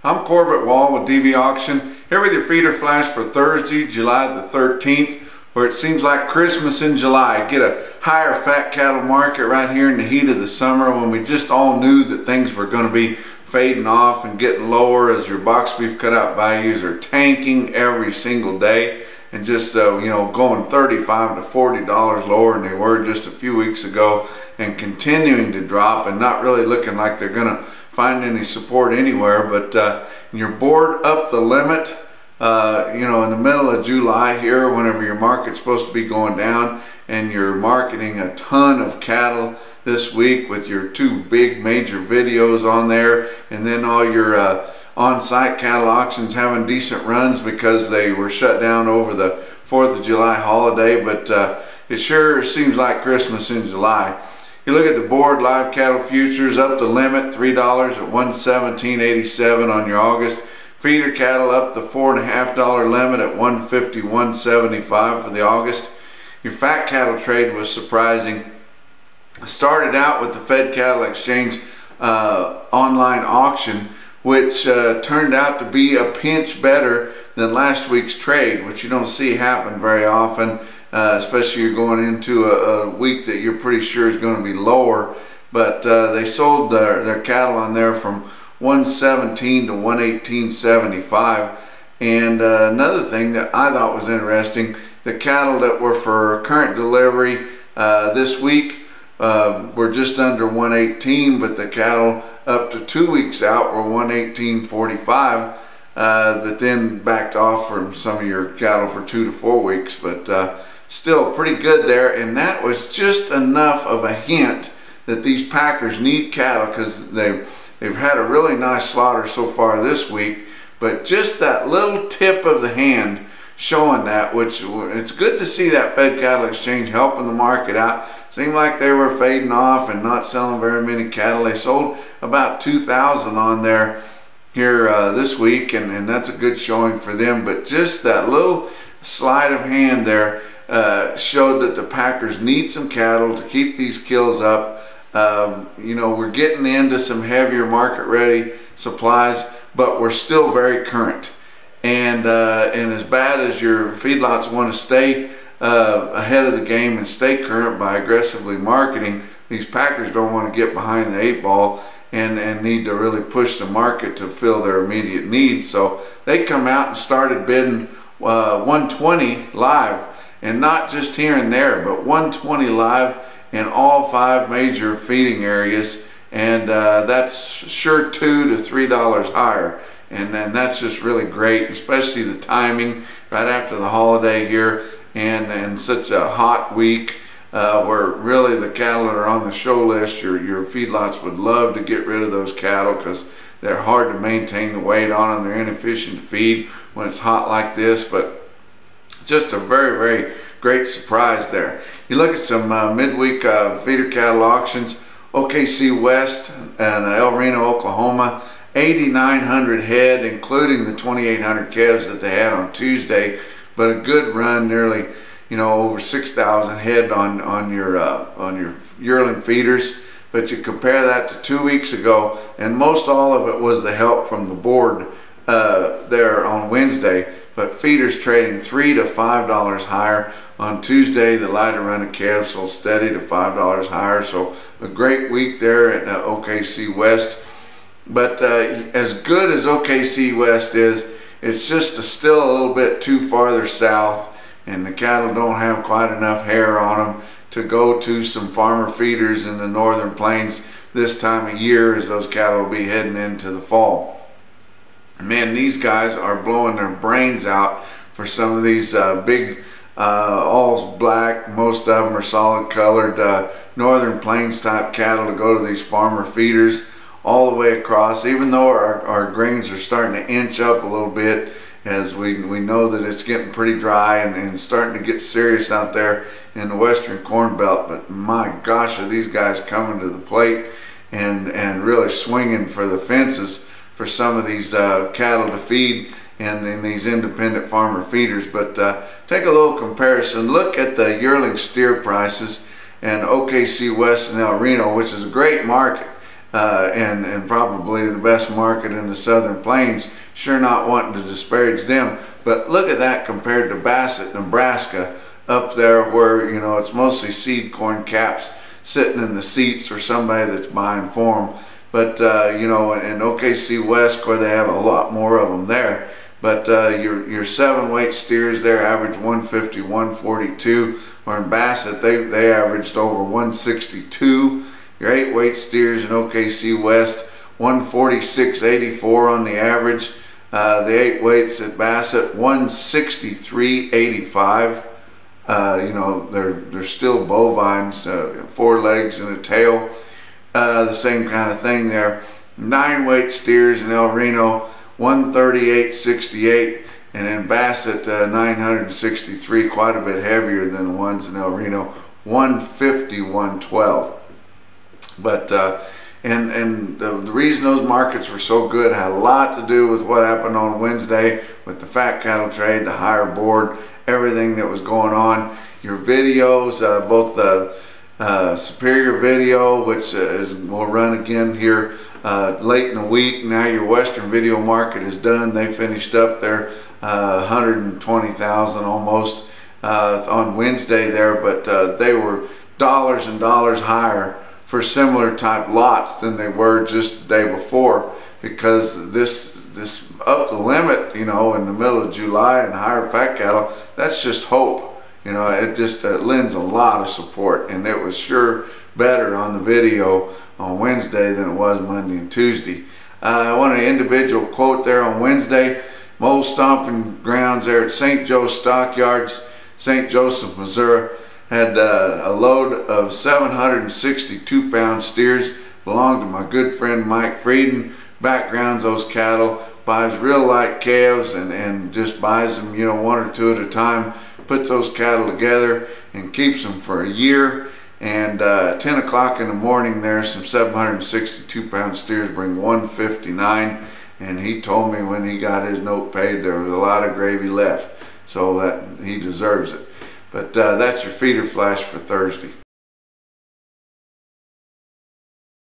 I'm Corbett Wall with DV Auction, here with your feeder flash for Thursday, July the 13th, where it seems like Christmas in July. Get a higher fat cattle market right here in the heat of the summer when we just all knew that things were going to be fading off and getting lower as your box beef cutout values are tanking every single day and just going $35 to $40 lower than they were just a few weeks ago, and continuing to drop and not really looking like they're going to find any support anywhere. But your board up the limit in the middle of July here, whenever your market's supposed to be going down, and you're marketing a ton of cattle this week with your two big major videos on there, and then all your on-site cattle auctions having decent runs because they were shut down over the 4th of July holiday. But it sure seems like Christmas in July. You look at the board, live cattle futures up the limit, $3 at $117.87 on your August. Feeder cattle up the $4.50 limit at $151.75 for the August. Your fat cattle trade was surprising. Started out with the Fed Cattle Exchange online auction, which turned out to be a pinch better than last week's trade, which you don't see happen very often. Especially you're going into a week that you're pretty sure is going to be lower. But they sold their cattle on there from $117 to $118.75. And another thing that I thought was interesting, the cattle that were for current delivery this week were just under $118, but the cattle up to 2 weeks out were $118.45. That then backed off from some of your cattle for 2 to 4 weeks. But still pretty good there, and that was just enough of a hint that these packers need cattle, because they've had a really nice slaughter so far this week. But just that little tip of the hand showing that, which it's good to see that Fed Cattle Exchange helping the market out. Seemed like they were fading off and not selling very many cattle. They sold about 2,000 on there here this week, and that's a good showing for them. But just that little sleight of hand there showed that the packers need some cattle to keep these kills up. We're getting into some heavier market ready supplies, but we're still very current. And as bad as your feedlots want to stay ahead of the game and stay current by aggressively marketing, these packers don't want to get behind the 8 ball and need to really push the market to fill their immediate needs. So they come out and started bidding 120 live. And not just here and there, but 120 live in all 5 major feeding areas, and that's sure $2 to $3 higher. And that's just really great, especially the timing right after the holiday here, and such a hot week where really the cattle that are on the show list, your feedlots would love to get rid of those cattle because they're hard to maintain the weight on them. They're inefficient to feed when it's hot like this. But just a very, very great surprise there. You look at some midweek feeder cattle auctions. OKC West and El Reno, Oklahoma, 8,900 head, including the 2,800 calves that they had on Tuesday. But a good run, nearly over 6,000 head on your yearling feeders. But you compare that to 2 weeks ago, and most all of it was the help from the board there on Wednesday. But feeders trading $3 to $5 higher. On Tuesday, the lighter run of calves sold steady to $5 higher. So a great week there at OKC West. But as good as OKC West is, it's just still a little bit too farther south, and the cattle don't have quite enough hair on them to go to some farmer feeders in the northern plains this time of year, as those cattle will be heading into the fall. Man, these guys are blowing their brains out for some of these big, all black, most of them are solid colored northern plains type cattle to go to these farmer feeders all the way across. Even though our grains are starting to inch up a little bit, as we know that it's getting pretty dry and starting to get serious out there in the western corn belt. But my gosh, are these guys coming to the plate and really swinging for the fences for some of these cattle to feed in these independent farmer feeders. But take a little comparison. Look at the yearling steer prices and OKC West and El Reno, which is a great market. and probably the best market in the Southern Plains. Sure not wanting to disparage them, but look at that compared to Bassett, Nebraska, up there where, you know, it's mostly seed corn caps sitting in the seats for somebody that's buying for them. But you know, in OKC West, where they have a lot more of them there. But your 7-weight steers there average 150, 142. Or in Bassett, they averaged over 162. Your 8-weight steers in OKC West, 146.84 on the average. The 8 weights at Bassett, 163.85. You know, they're still bovines, 4 legs and a tail. The same kind of thing there. 9-weight steers in El Reno, 138.68. And in Bassett, 963, quite a bit heavier than the ones in El Reno, 150.112. But and the reason those markets were so good had a lot to do with what happened on Wednesday with the fat cattle trade, the higher board, everything that was going on. Your videos, both the Superior video, which will run again here late in the week. Now your Western video market is done. They finished up their 120,000 almost on Wednesday there, but they were dollars and dollars higher for similar type lots than they were just the day before, because this up the limit, you know, in the middle of July and higher fat cattle, that's just hope. You know, it just lends a lot of support, and it was sure better on the video on Wednesday than it was Monday and Tuesday. I want an individual quote there on Wednesday. Mole stomping grounds there at St. Joe Stockyards, St. Joseph, Missouri, had a load of 762-pound steers. Belonged to my good friend Mike Frieden. Backgrounds those cattle, buys real light calves, and just buys them, you know, 1 or 2 at a time. Puts those cattle together and keeps them for a year. And 10 o'clock in the morning there, some 762-pound steers bring 159. And he told me when he got his note paid there was a lot of gravy left. So that he deserves it. But that's your feeder flash for Thursday.